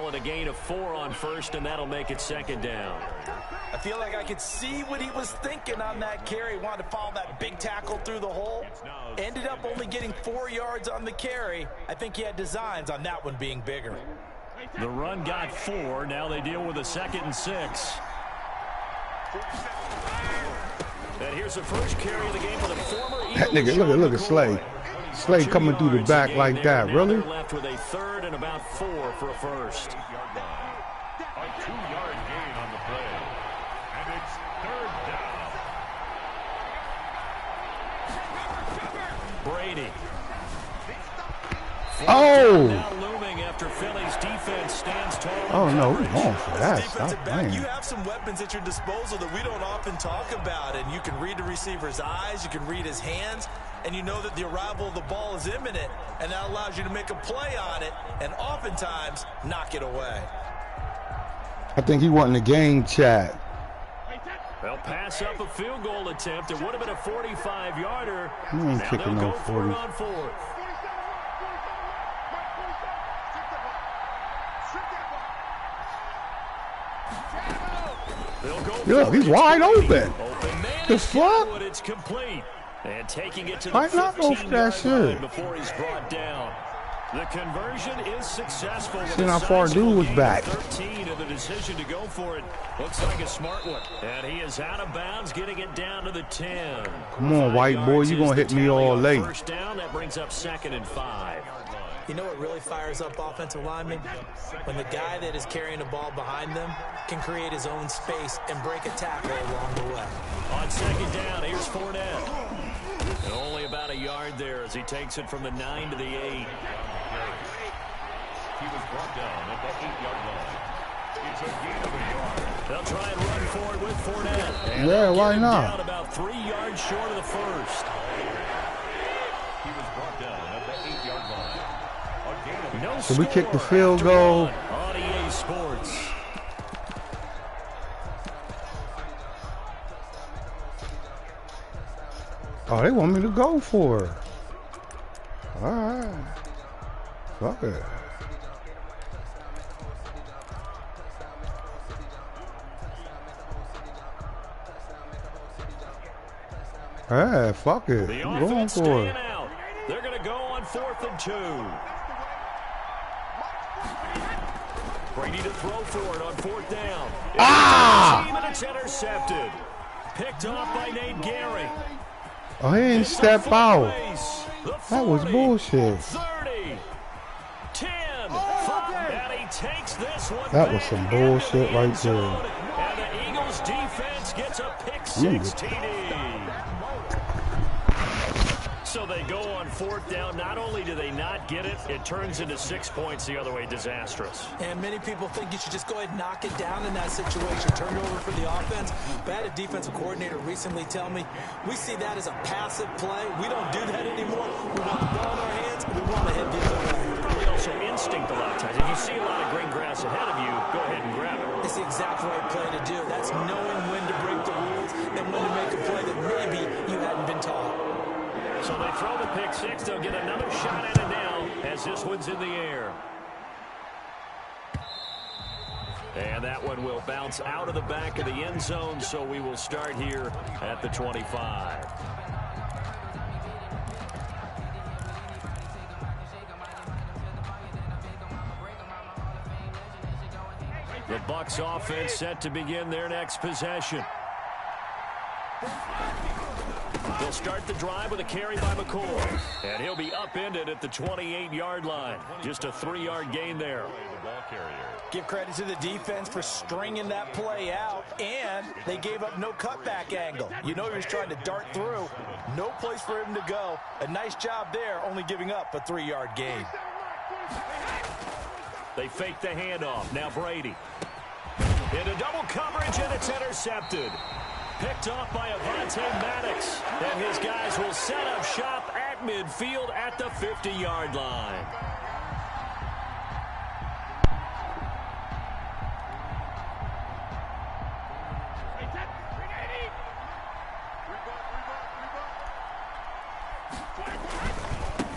call it a gain of 4 on first, and that'll make it second down. I feel like I could see what he was thinking on that carry. Wanted to follow that big tackle through the hole. Ended up only getting 4 yards on the carry. I think he had designs on that one being bigger. The run got 4. Now they deal with a 2nd and 6. And here's the first carry of the game for the former Eagles. That nigga, look at Slay. Slay coming through the back like that. Really? They're left with a 3rd and about 4 for a first. A 2-yard gain on the play. And it's 3rd down. Brady. Oh! Now looming after Philly's defense stands tall. Oh no, we're going for that. Stop playing. You have some weapons at your disposal that we don't often talk about, and you can read the receiver's eyes, you can read his hands, and you know that the arrival of the ball is imminent, and that allows you to make a play on it, and oftentimes knock it away. I think he wanted the game chat. They'll pass up a field goal attempt. It would have been a 45-yarder. He ain't kicking no 40. On 4th. Look, he's wide open. The fuck? It's complete. And taking it to the Why not go for that shit? Before he's brought down. The conversion is successful. See how far dude was back. 13 of the decision to go for it. Looks like a smart one. And he is out of bounds, getting it down to the 10. Come on, white boy, you gonna hit me all late. First down, that brings up 2nd and 5. You know what really fires up offensive linemen? When the guy that is carrying the ball behind them can create his own space and break a tackle along the way. On 2nd down, here's Fournette. And only about a yard there as he takes it from the 9 to the 8. He was brought down at the 8-yard line. It's a gain of a yard. They'll try and run forward with Fournette. And yeah, why not? Down about 3 yards short of the first. He was brought down at the 8-yard line. No so we kick the field goal. On EA Sports. Oh, they want me to go for it. All right. Fuck it. Hey, fuck it. I'm going for it. Out. They're going to go on 4th and 2. Brady to throw for it on 4th down. And it's intercepted. Picked off by Nate Gehring. Oh, he didn't step out. That was bullshit. 30, 10, 5, and he takes this one. That was some bullshit right there. And the Eagles defense gets a pick 6 TD. So they go on 4th down. Not only do they not get it, it turns into 6 points the other way. Disastrous. And many people think you should just go ahead and knock it down in that situation. Turn it over for the offense. But I had a defensive coordinator recently tell me, we see that as a passive play. We don't do that anymore. We want the ball in our hands, and we want to head the other way. Probably also instinct a lot of times. If you see a lot of green grass ahead of you, go ahead and grab it. It's the exact right play to do. That's knowing when to break the rules and when to make a play that maybe you hadn't been taught. So they throw the pick 6. They'll get another shot at it now as this one's in the air. And that one will bounce out of the back of the end zone, so we will start here at the 25. The Bucs offense set to begin their next possession. They'll start the drive with a carry by McCoy. And he'll be upended at the 28-yard line. Just a 3-yard gain there. Give credit to the defense for stringing that play out, and they gave up no cutback angle. You know he was trying to dart through. No place for him to go. A nice job there, only giving up a 3-yard gain. They fake the handoff. Now Brady. Into double coverage, and it's intercepted. Picked off by Avonte Maddox. And his guys will set up shop at midfield at the 50-yard line.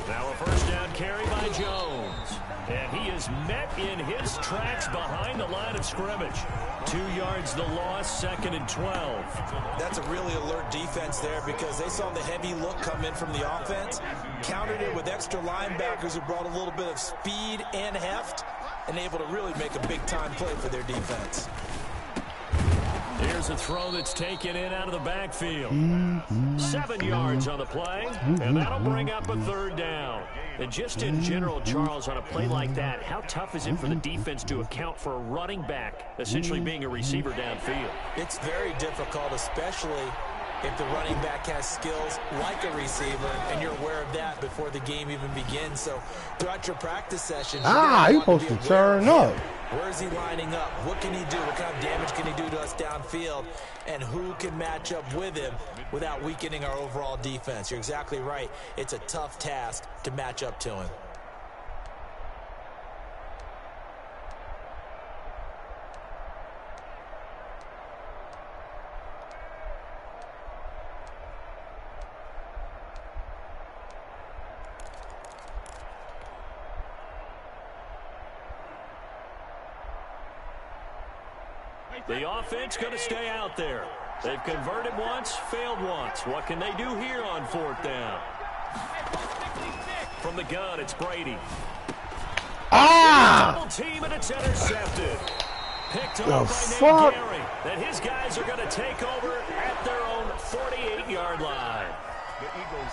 Now a first down carry by Jones. And he is met in his tracks behind the line of scrimmage. 2 yards the loss, 2nd and 12. That's a really alert defense there because they saw the heavy look come in from the offense, countered it with extra linebackers who brought a little bit of speed and heft, and able to really make a big-time play for their defense. Here's a throw that's taken in out of the backfield. 7 yards on the play, and that'll bring up a 3rd down. And just in general, Charles, on a play like that, how tough is it for the defense to account for a running back essentially being a receiver downfield? It's very difficult, especially if the running back has skills like a receiver, and you're aware of that before the game even begins. So throughout your practice sessions, he's supposed to turn up. Where is he lining up? What can he do? What kind of damage can he do to us downfield? And who can match up with him without weakening our overall defense? You're exactly right. It's a tough task to match up to him. The offense going to stay out there. They've converted once, failed once. What can they do here on 4th down? From the gun, it's Brady. Double team, and it's intercepted. Picked off by Nate Gary. That his guys are going to take over at their own 48-yard line.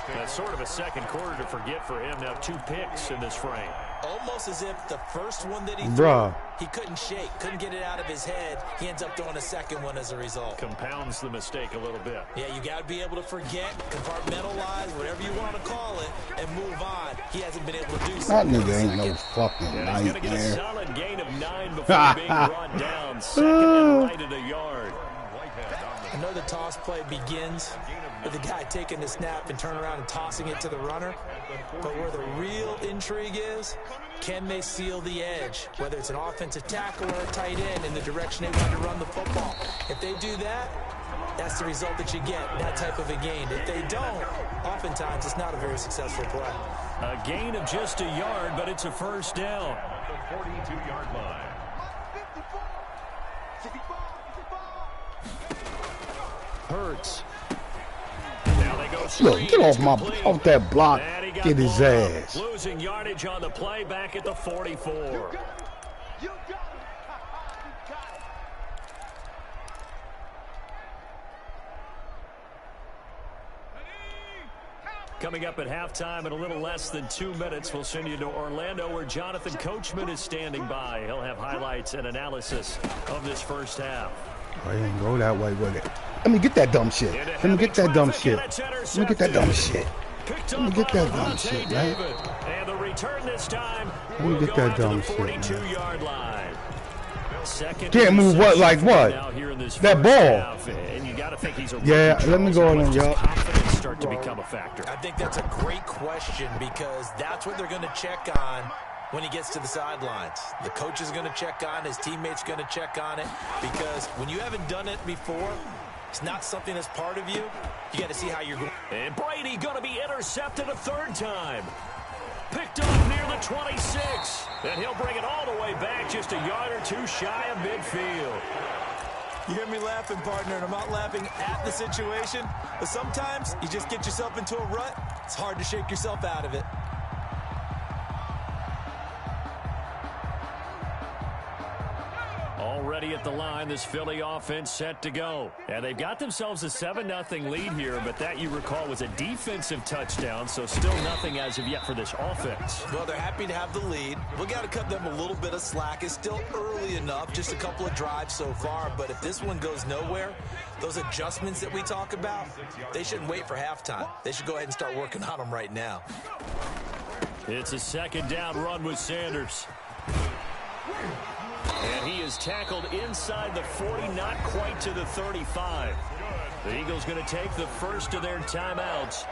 That's sort of a second quarter to forget for him. Now 2 picks in this frame. Almost as if the first one that he threw, he couldn't shake, couldn't get it out of his head. He ends up throwing a second one as a result. Compounds the mistake a little bit. Yeah, you got to be able to forget, compartmentalize, whatever you want to call it, and move on. He hasn't been able to do so. That nigga ain't no fucking nightmare. He's going to get a solid gain of 9 before being brought down. 2nd and right at a yard. I know the toss play begins with the guy taking the snap and turn around and tossing it to the runner. But where the real intrigue is, can they seal the edge? Whether it's an offensive tackle or a tight end in the direction they want to run the football. If they do that, that's the result that you get, that type of a gain. If they don't, oftentimes it's not a very successful play. A gain of just a yard, but it's a 1st down. The 42-yard line. Hurts. Now they go Look, get off that block. Get his ass. Losing yardage on the play back at the 44. Coming up at halftime in a little less than 2 minutes, we'll send you to Orlando where Jonathan Coachman is standing by. He'll have highlights and analysis of this first half. I ain't go that way with it. Let me get that dumb shit. Let me get that dumb shit. Let me get that dumb shit. Let me get that dumb shit, right? And the return this time. Let me get that dumb shit, man. 42-yard line. Can't move what, like what? That ball. And you got to think he's a yeah, let me go on and y'all. Confidence start to become a factor. I think that's a great question because that's what they're going to check on when he gets to the sidelines. The coach is going to check on, his teammates going to check on it, because when you haven't done it before, it's not something that's part of you. You got to see how you're going. And Brady going to be intercepted a 3rd time. Picked up near the 26. And he'll bring it all the way back just a yard or 2 shy of midfield. You hear me laughing, partner, and I'm not laughing at the situation, but sometimes you just get yourself into a rut. It's hard to shake yourself out of it. Already at the line, this Philly offense set to go. And they've got themselves a 7-0 lead here, but that, you recall, was a defensive touchdown, so still nothing as of yet for this offense. Well, they're happy to have the lead. We got to cut them a little bit of slack. It's still early enough, just a couple of drives so far, but if this one goes nowhere, those adjustments that we talk about, they shouldn't wait for halftime. They should go ahead and start working on them right now. It's a 2nd down run with Sanders. And he is tackled inside the 40, not quite to the 35. The Eagles going to take the first of their timeouts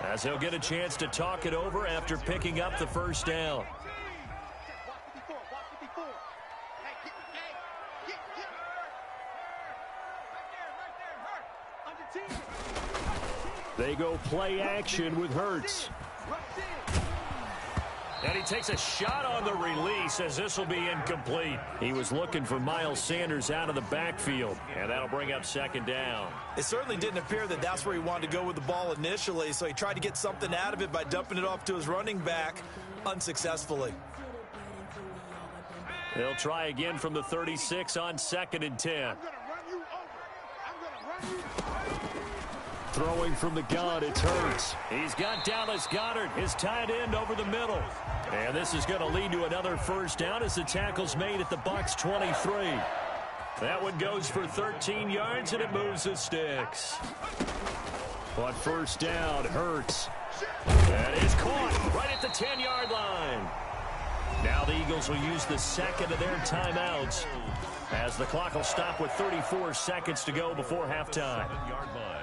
as he'll get a chance to talk it over after picking up the 1st down. They go play action with Hurts. And he takes a shot on the release as this will be incomplete. He was looking for Miles Sanders out of the backfield, and that'll bring up second down. It certainly didn't appear that that's where he wanted to go with the ball initially, so he tried to get something out of it by dumping it off to his running back unsuccessfully. They'll try again from the 36 on 2nd and 10. Throwing from the gun, it's Hurts. He's got Dallas Goedert, his tight end, over the middle. And this is going to lead to another first down as the tackle's made at the Bucs 23. That one goes for 13 yards, and it moves the sticks. On first down, Hurts. That is caught right at the 10-yard line. Now the Eagles will use the second of their timeouts as the clock will stop with 34 seconds to go before halftime. 7-yard line.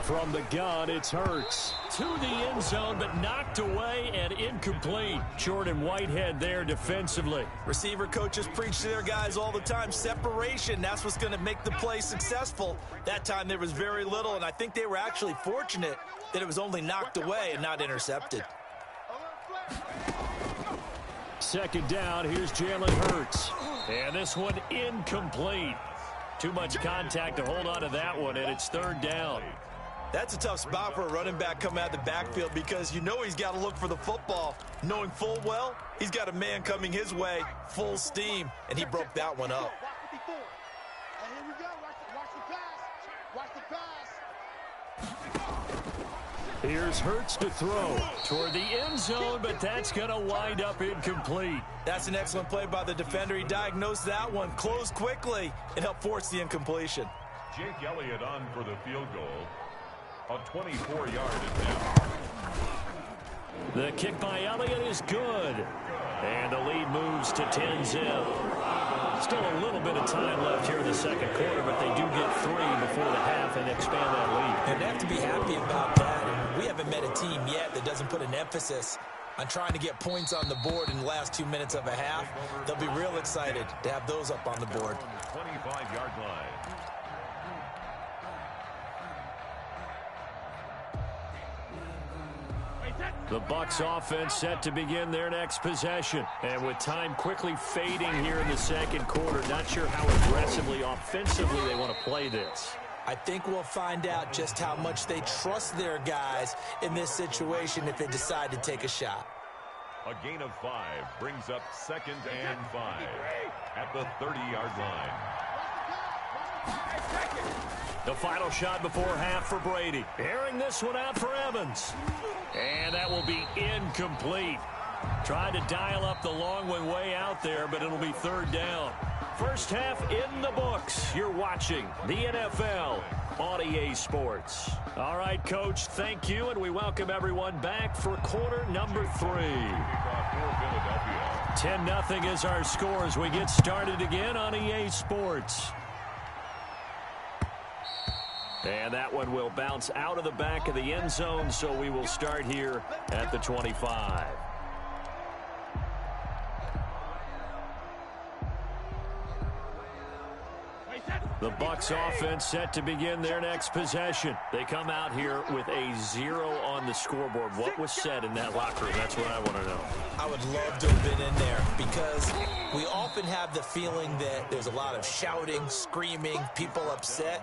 From the gun, it's Hurts. To the end zone, but knocked away and incomplete. Jordan Whitehead there defensively. Receiver coaches preach to their guys all the time. Separation, that's what's going to make the play successful. That time there was very little, and I think they were actually fortunate that it was only knocked away and not intercepted. Second down, here's Jalen Hurts. And this one incomplete. Too much contact to hold on to that one, and it's third down. That's a tough spot for a running back coming out of the backfield because you know he's got to look for the football, knowing full well he's got a man coming his way, full steam, and he broke that one up. Here's Hurts to throw toward the end zone, but that's going to wind up incomplete. That's an excellent play by the defender. He diagnosed that one, closed quickly, and helped force the incompletion. Jake Elliott on for the field goal. A 24-yard attempt. The kick by Elliott is good. And the lead moves to 10-zip. Still a little bit of time left here in the second quarter, but they do get 3 before the half and expand that lead. And they have to be happy about that. And we haven't met a team yet that doesn't put an emphasis on trying to get points on the board in the last 2 minutes of a half. They'll be real excited to have those up on the board. 25-yard line. The Bucs offense set to begin their next possession. And with time quickly fading here in the second quarter, not sure how aggressively, offensively they want to play this. I think we'll find out just how much they trust their guys in this situation if they decide to take a shot. A gain of 5 brings up 2nd and 5 at the 30-yard line. The final shot before half for Brady. Airing this one out for Evans. And that will be incomplete. Tried to dial up the long one way out there, but it'll be third down. First half in the books. You're watching the NFL on EA Sports. All right, Coach, thank you, and we welcome everyone back for quarter number 3. 10-0 is our score as we get started again on EA Sports. And that one will bounce out of the back of the end zone, so we will start here at the 25. The Bucs offense set to begin their next possession. They come out here with a 0 on the scoreboard. What was said in that locker room? That's what I want to know. I would love to have been in there because we often have the feeling that there's a lot of shouting, screaming, people upset.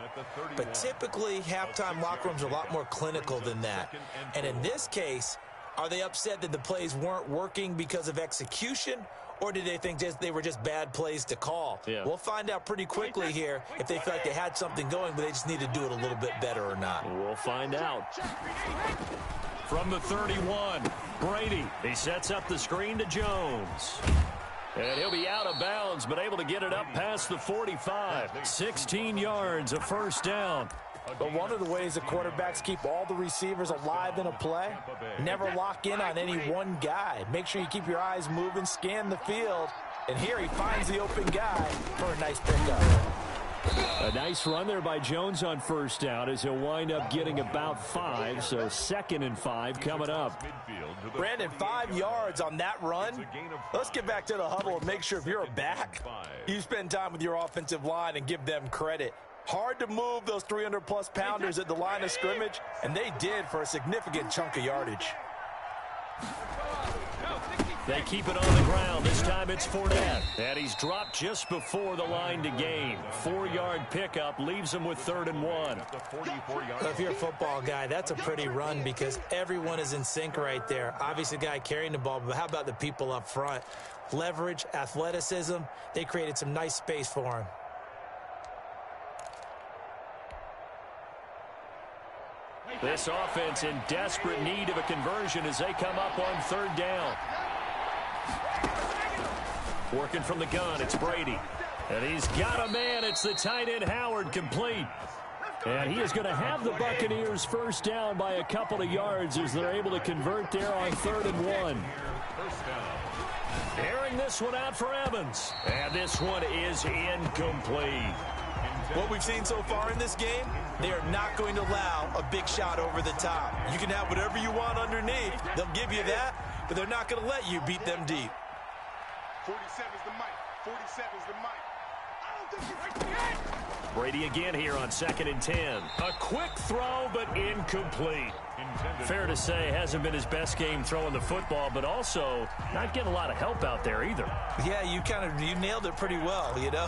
But typically, halftime locker rooms are a lot more clinical than that. And in this case, are they upset that the plays weren't working because of execution? Or did they think they were just bad plays to call? Yeah. We'll find out pretty quickly here if they feel like they had something going, but they just need to do it a little bit better or not. We'll find out. From the 31, Brady. He sets up the screen to Jones. And he'll be out of bounds, but able to get it up past the 45. 16 yards, a first down. But one of the ways the quarterbacks keep all the receivers alive in a play, never lock in on any one guy. Make sure you keep your eyes moving, scan the field. And here he finds the open guy for a nice pickup. A nice run there by Jones on first down as he'll wind up getting about 5, so 2nd and 5 coming up. Brandon, 5 yards on that run. Let's get back to the huddle and make sure if you're a back, you spend time with your offensive line and give them credit. Hard to move those 300-plus pounders at the line of scrimmage, and they did for a significant chunk of yardage. They keep it on the ground. This time it's Fournette. And he's dropped just before the line to gain. 4-yard pickup leaves him with 3rd and 1. If you're a football guy, that's a pretty run because everyone is in sync right there. Obviously, the guy carrying the ball, but how about the people up front? Leverage, athleticism, they created some nice space for him. This offense in desperate need of a conversion as they come up on 3rd down. Working from the gun, it's Brady. And he's got a man. It's the tight end Howard, complete. And he is going to have the Buccaneers first down by a couple of yards as they're able to convert there on 3rd and 1. Airing this one out for Evans. And this one is incomplete. What we've seen so far in this game, they are not going to allow a big shot over the top. You can have whatever you want underneath. They'll give you that, but they're not going to let you beat them deep. 47's the mic. 47's the mic. I don't think it's Brady again here on 2nd and 10. A quick throw, but incomplete. Fair to say, hasn't been his best game throwing the football, but also not getting a lot of help out there either. Yeah, you nailed it pretty well, you know.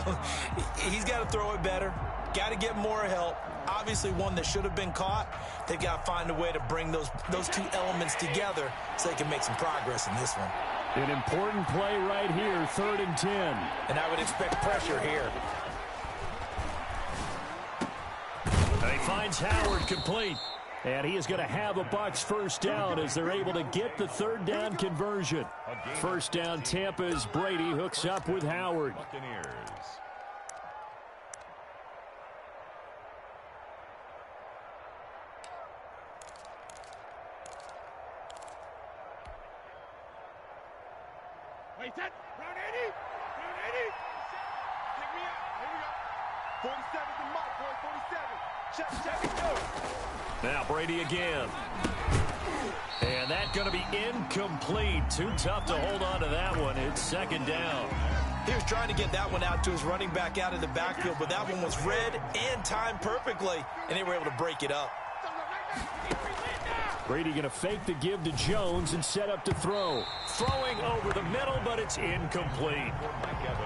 He's got to throw it better. Got to get more help. Obviously one that should have been caught. They've got to find a way to bring those two elements together so they can make some progress in this one. An important play right here, 3rd and 10. And I would expect pressure here. And he finds Howard complete. And he is going to have a Bucs first down as they're able to get the 3rd down conversion. First down, Tampa's Brady hooks up with Howard. Wait, that round 80. Round 80. Take me out. Here we go. 47's the mic, boy. 47. Check, go. Now Brady again. And that's going to be incomplete. Too tough to hold on to that one. It's 2nd down. He was trying to get that one out to his running back out of the backfield, but that one was read and timed perfectly, and they were able to break it up. Brady going to fake the give to Jones and set up to throw. Throwing over the middle, but it's incomplete.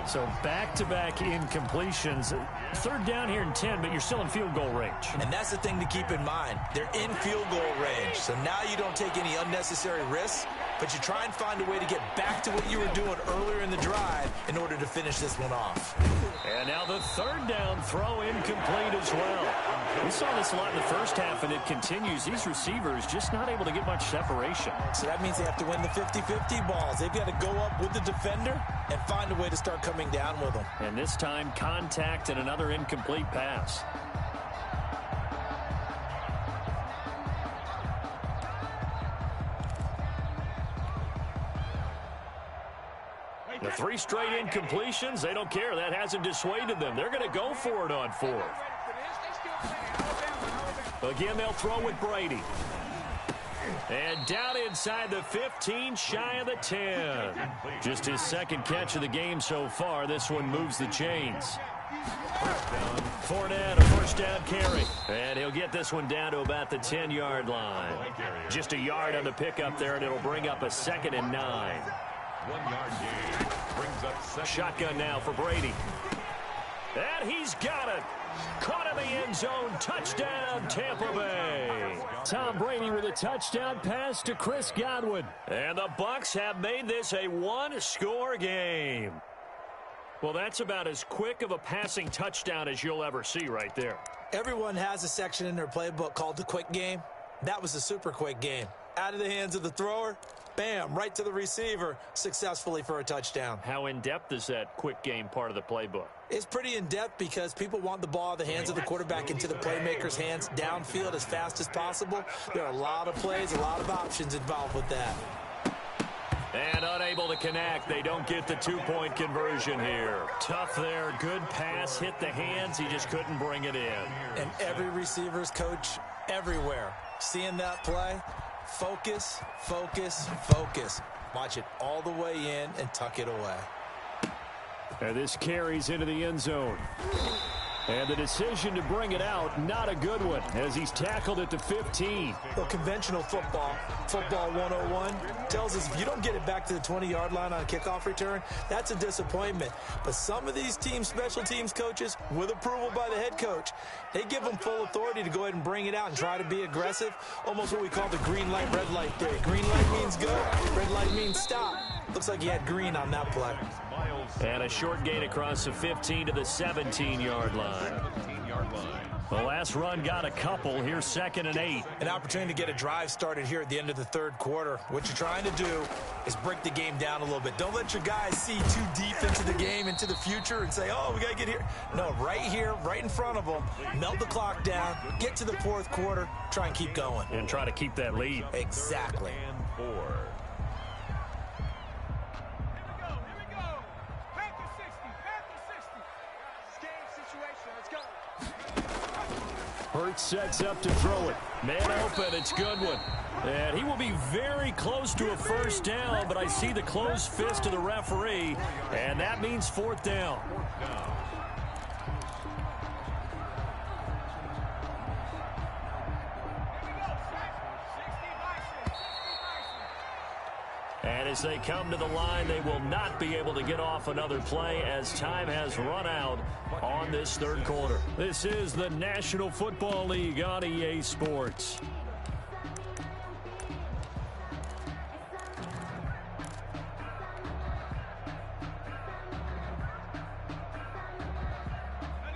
So back-to-back incompletions. 3rd down here in 10, but you're still in field goal range. And that's the thing to keep in mind. They're in field goal range. So now you don't take any unnecessary risks, but you try and find a way to get back to what you were doing earlier in the drive in order to finish this one off. And now the 3rd down throw incomplete as well. We saw this a lot in the first half, and it continues. These receivers just not able to get much separation. So that means they have to win the 50-50 balls. They've got to go up with the defender and find a way to start coming down with them. And this time, contact and another incomplete pass. The 3 straight incompletions, they don't care. That hasn't dissuaded them. They're going to go for it on 4th. Again, they'll throw with Brady. And down inside the 15, shy of the 10. Just his 2nd catch of the game so far. This one moves the chains. Fournette, a first down carry. And he'll get this one down to about the 10-yard line. Just a yard on the pickup there, and it'll bring up a 2nd and 9. 1-yard gain brings up 2nd. Shotgun now for Brady. And he's got it. Caught in the end zone. Touchdown, Tampa Bay. Tom Brady with a touchdown pass to Chris Godwin. And the Bucs have made this a 1-score game. Well, that's about as quick of a passing touchdown as you'll ever see right there. Everyone has a section in their playbook called the quick game. That was a super quick game. Out of the hands of the thrower, bam, right to the receiver, successfully for a touchdown. How in-depth is that quick game part of the playbook? It's pretty in-depth because people want the ball out of the hands of the quarterback into the playmaker's hands downfield as fast as possible. There are a lot of plays, a lot of options involved with that. And on a Unable to connect. They don't get the 2-point conversion here. Tough there. Good pass. Hit the hands. He just couldn't bring it in. And every receiver's coach everywhere. Seeing that play, focus, focus, focus. Watch it all the way in and tuck it away. And this carries into the end zone. And the decision to bring it out, not a good one, as he's tackled at the 15. Well, conventional football 101, tells us if you don't get it back to the 20-yard line on a kickoff return, that's a disappointment. But some of these team special teams coaches, with approval by the head coach, they give them full authority to go ahead and bring it out and try to be aggressive, almost what we call the green light, red light theory. Green light means go, red light means stop. Looks like he had green on that play. And a short gain across the 15 to the 17-yard line. The last run got a couple. Here's 2nd and 8. An opportunity to get a drive started here at the end of the third quarter. What you're trying to do is break the game down a little bit. Don't let your guys see too deep into the game, into the future, and say, oh, we got to get here. No, right here, right in front of them. Melt the clock down, get to the fourth quarter, try and keep going. And try to keep that lead. Exactly. And 4. Hurts sets up to throw it. Man open, it's Goodwin. And he will be very close to a first down, but I see the closed fist of the referee, and that means 4th down. And as they come to the line, they will not be able to get off another play as time has run out on this third quarter. This is the National Football League on EA Sports.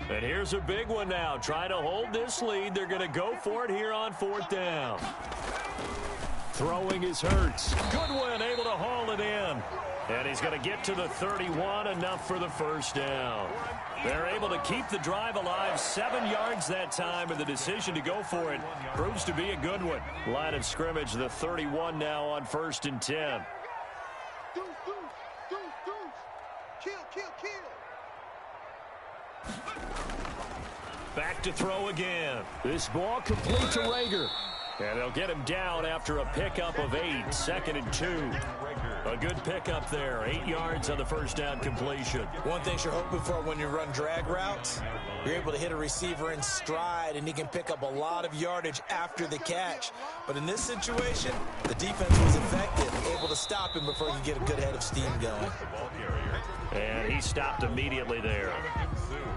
And here's a big one now. Trying to hold this lead. They're going to go for it here on 4th down. Throwing is Hurts. Goodwin able to haul it in. And he's going to get to the 31, enough for the first down. They're able to keep the drive alive, 7 yards that time, and the decision to go for it proves to be a good one. Line of scrimmage, the 31 now on 1st and 10. Deuce, deuce, deuce, deuce. Kill, kill, kill. Back to throw again. This ball complete to Rager. And they'll get him down after a pickup of 8, 2nd and 2. A good pickup there, 8 yards on the first down completion. One thing you're hoping for when you run drag routes, you're able to hit a receiver in stride, and he can pick up a lot of yardage after the catch. But in this situation, the defense was effective, able to stop him before he could get a good head of steam going. And he stopped immediately there.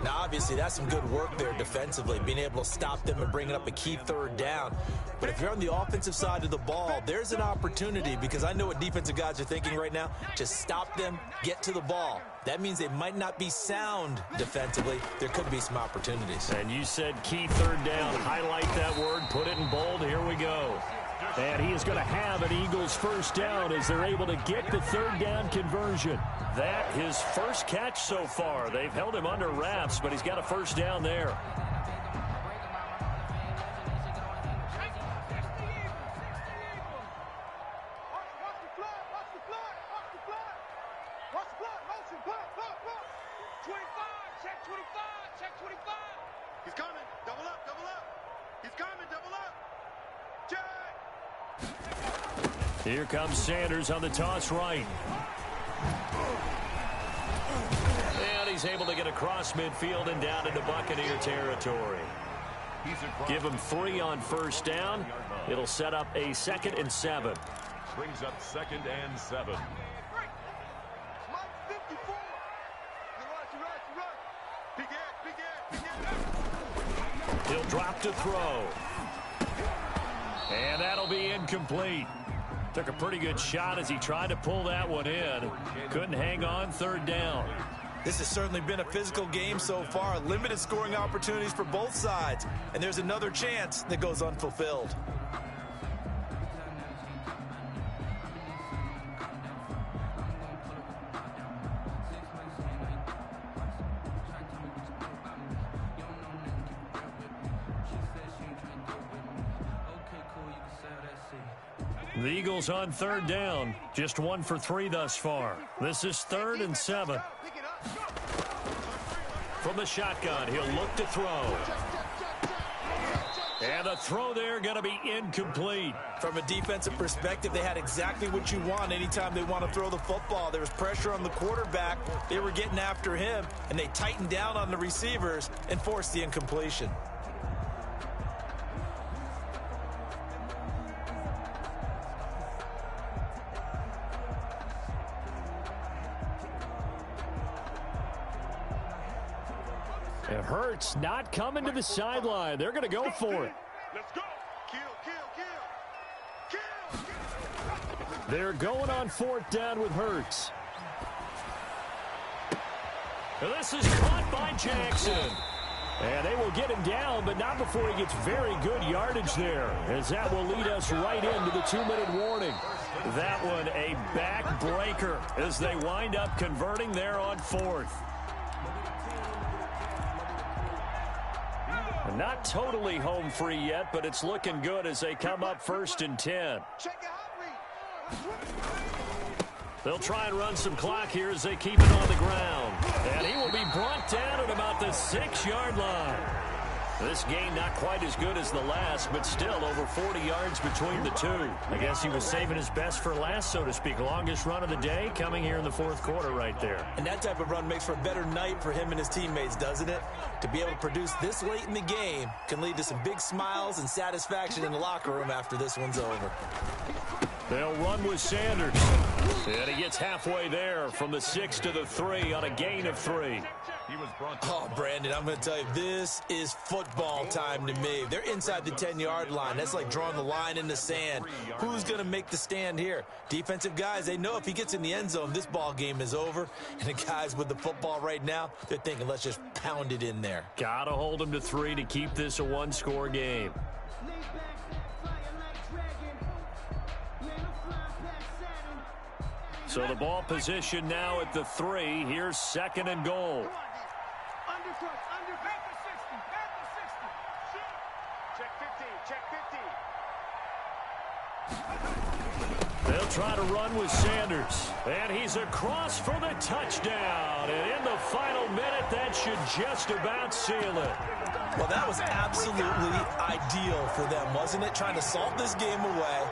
Now, obviously, that's some good work there defensively, being able to stop them and bringing up a key 3rd down. But if you're on the offensive side of the ball, there's an opportunity, because I know what defensive guys are thinking right now. Just stop them, get to the ball. That means they might not be sound defensively. There could be some opportunities. And you said key 3rd down. Highlight that word, put it in bold. Here we go. And he is going to have an Eagles first down as they're able to get the 3rd down conversion. That his first catch so far. They've held him under wraps, but he's got a first down there. He's coming. Double up, double up. He's coming, double up. Jack. Here comes Sanders on the toss right. And he's able to get across midfield and down into Buccaneer territory. Give him 3 on first down. It'll set up a 2nd and 7. Brings up 2nd and 7. He'll drop to throw. And that'll be incomplete. Took a pretty good shot as he tried to pull that one in. Couldn't hang on, 3rd down. This has certainly been a physical game so far. Limited scoring opportunities for both sides. And there's another chance that goes unfulfilled. The Eagles on third down. Just 1 for 3 thus far. This is 3rd and 7. From the shotgun, he'll look to throw. And the throw there going to be incomplete. From a defensive perspective, they had exactly what you want anytime they want to throw the football. There was pressure on the quarterback. They were getting after him, and they tightened down on the receivers and forced the incompletion. It hurts not coming to the sideline. They're going to go for it. Let's go. Kill, kill, kill. Kill. They're going on 4th down with Hurts. This is caught by Jackson. And they will get him down, but not before he gets very good yardage there, as that will lead us right into the 2-minute warning. That one a backbreaker as they wind up converting there on 4th. Not totally home free yet, but it's looking good as they come up 1st and 10. They'll try and run some clock here as they keep it on the ground. And he will be brought down at about the 6-yard line. This game not quite as good as the last, but still over 40 yards between the two. I guess he was saving his best for last, so to speak. Longest run of the day coming here in the 4th quarter right there. And that type of run makes for a better night for him and his teammates, doesn't it? To be able to produce this late in the game can lead to some big smiles and satisfaction in the locker room after this one's over. They'll run with Sanders. And he gets halfway there from the 6 to the 3 on a gain of 3. Oh, Brandon, I'm going to tell you, this is football time to me. They're inside the 10-yard line. That's like drawing the line in the sand. Who's going to make the stand here? Defensive guys, they know if he gets in the end zone, this ball game is over. And the guys with the football right now, they're thinking, let's just pound it in there. Got to hold him to 3 to keep this a 1-score game. So the ball position now at the 3. Here's 2nd and goal. They'll try to run with Sanders. And he's across for the touchdown. And in the final minute, that should just about seal it. Well, that was absolutely ideal for them, wasn't it? Trying to salt this game away.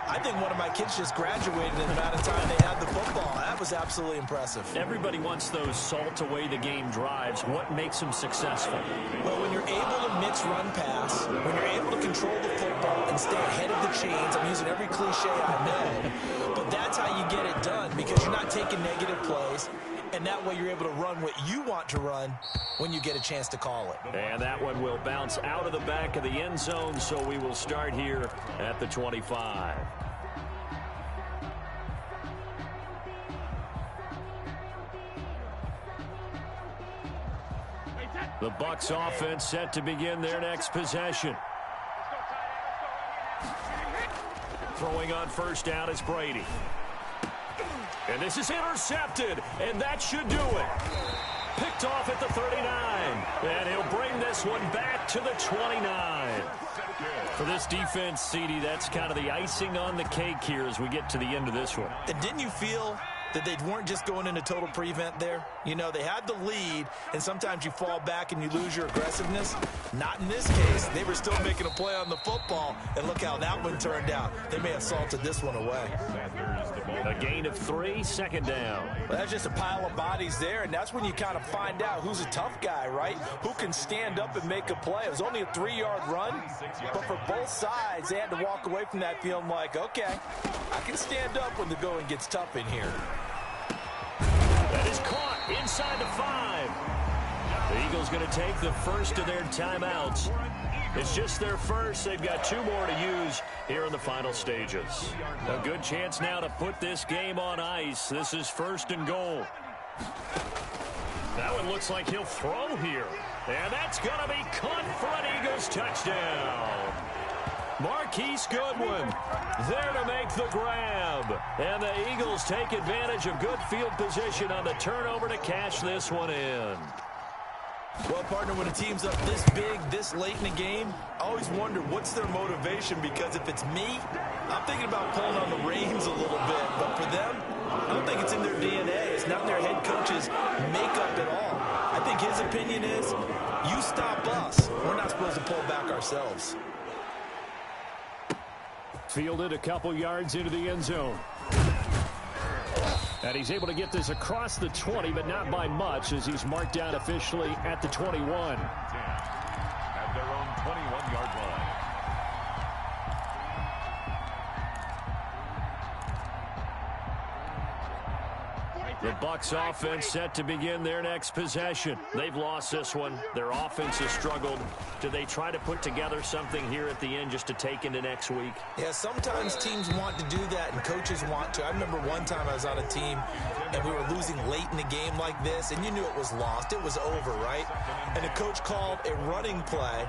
I think one of my kids just graduated in the amount of time they had the football. That was absolutely impressive. Everybody wants those salt away the game drives. What makes them successful? Well, when you're able to mix run pass, when you're able to control the football and stay ahead of the chains, I'm using every cliche I know, but that's how you get it done because you're not taking negative plays, and that way you're able to run what you want to run when you get a chance to call it. And that one will bounce out of the back of the end zone, so we will start here at the 25. The Bucs offense set to begin their next possession. Throwing on 1st down is Brady. And this is intercepted, and that should do it. Picked off at the 39, and he'll bring this one back to the 29. For this defense, CD, that's kind of the icing on the cake here as we get to the end of this one. And didn't you feel that they weren't just going into total prevent there? You know, they had the lead, and sometimes you fall back and you lose your aggressiveness. Not in this case. They were still making a play on the football, and look how that one turned out. They may have salted this one away. A gain of 3, 2nd down. Well, that's just a pile of bodies there, and that's when you kind of find out who's a tough guy, right? Who can stand up and make a play. It was only a 3-yard run, but for both sides, they had to walk away from that feeling like, okay, I can stand up when the going gets tough in here. That is caught inside the 5. The Eagles going to take the first of their timeouts. It's just their first. They've got 2 more to use here in the final stages. A good chance now to put this game on ice. This is 1st and goal. That one looks like he'll throw here. And that's going to be caught for an Eagles touchdown. Marquise Goodwin there to make the grab. And the Eagles take advantage of good field position on the turnover to cash this one in. Well, partner, when a team's up this big, this late in the game, I always wonder what's their motivation, because if it's me, I'm thinking about pulling on the reins a little bit. But for them, I don't think it's in their DNA. It's not in their head coach's makeup at all. I think his opinion is, you stop us. We're not supposed to pull back ourselves. Fielded a couple yards into the end zone. And he's able to get this across the 20, but not by much, as he's marked down officially at the 21. At their own 21-yard line. The Bucs offense set to begin their next possession. They've lost this one. Their offense has struggled. Do they try to put together something here at the end just to take into next week? Yeah, sometimes teams want to do that and coaches want to. I remember one time I was on a team and we were losing late in the game like this, and you knew it was lost. It was over, right? And the coach called a running play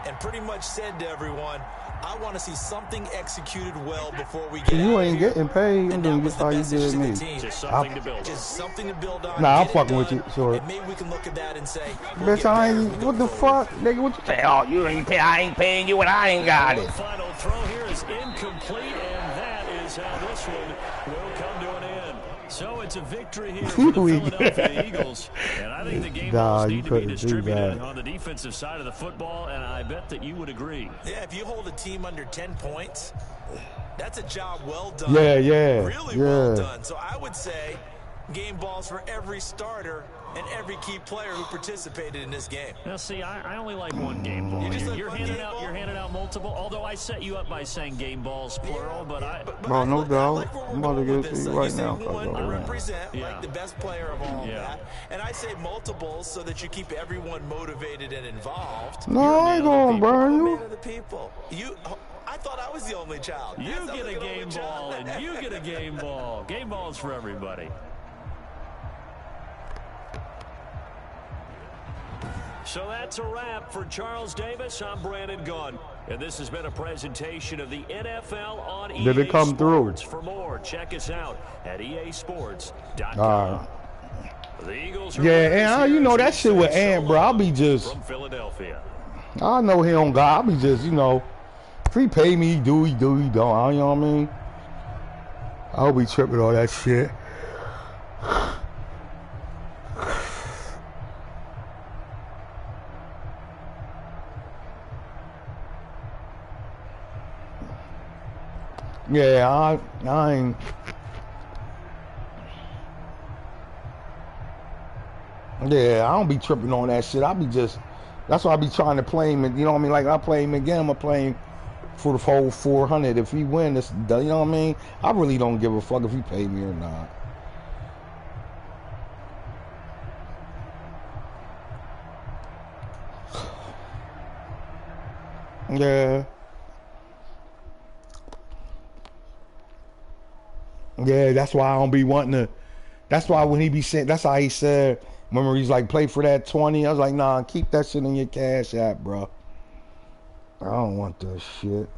and pretty much said to everyone, I want to see something executed well before we get You out ain't of here. getting paid. And You that was just how the you message did to me. the team. Just something to build on. Just something to build on. Nah, I'm get it fucking with done, you, sure. And maybe we can look at that and say, we'll Bitch, get I better as ain't. we What go the forward. fuck, nigga? What you say? Oh, you ain't pay. I ain't paying you, and I ain't got it. Final throw here is incomplete, and that is how this one will come to an end. So it's a victory here for the Philadelphia Eagles. And I think the game balls need to be distributed on the defensive side of the football, and I bet that you would agree. Yeah, if you hold a team under 10 points, that's a job well done. Yeah. Really well done. So I would say game balls for every starter and every key player who participated in this game. Now, see, I only like one game ball. You just like You're one handing game out ball? you're handing out multiple. Although I set you up by saying game balls plural, but I. Bro, no doubt. I'm about to give get to you right now. One to represent, Yeah. like the best player of all Yeah. that. And I say multiples so that you keep everyone motivated and involved. No, I ain't gonna burn You're a you. man of the people. I thought I was the only child. You Yes, I get was a the only game child. ball, and you get a game ball. Game balls for everybody. So that's a wrap for Charles Davis. I'm Brandon Gunn. And this has been a presentation of the NFL on EA Did it come through? Sports. For more, check us out at easports.com. All right. The Eagles are Yeah, winners and you here know as that we shit with say Ant, bro. I'll be just. from Philadelphia. I know he don't got. I'll be just, if he pay me, he do, he don't. You know what I mean? I'll be tripping all that shit. Yeah, I ain't. Yeah, I don't be tripping on that shit. I be just. That's why I be trying to play him. You know what I mean? Like I play him again, I'm gonna play him for the full 400. If he win, this, you know what I mean? I really don't give a fuck if he pay me or not. Yeah. Yeah, that's why I don't be wanting to. That's why when he be saying, that's how he said, remember he's like, play for that 20. I was like, nah, keep that shit in your cash app, bro. I don't want that shit.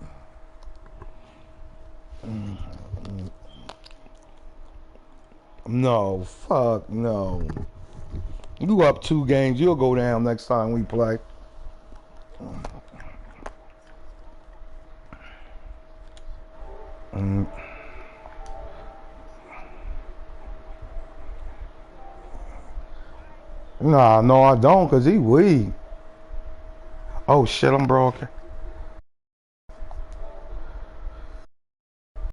No, fuck no. You up 2 games, you'll go down next time we play. Nah, no, I don't, cause he weak. Oh shit, I'm broken.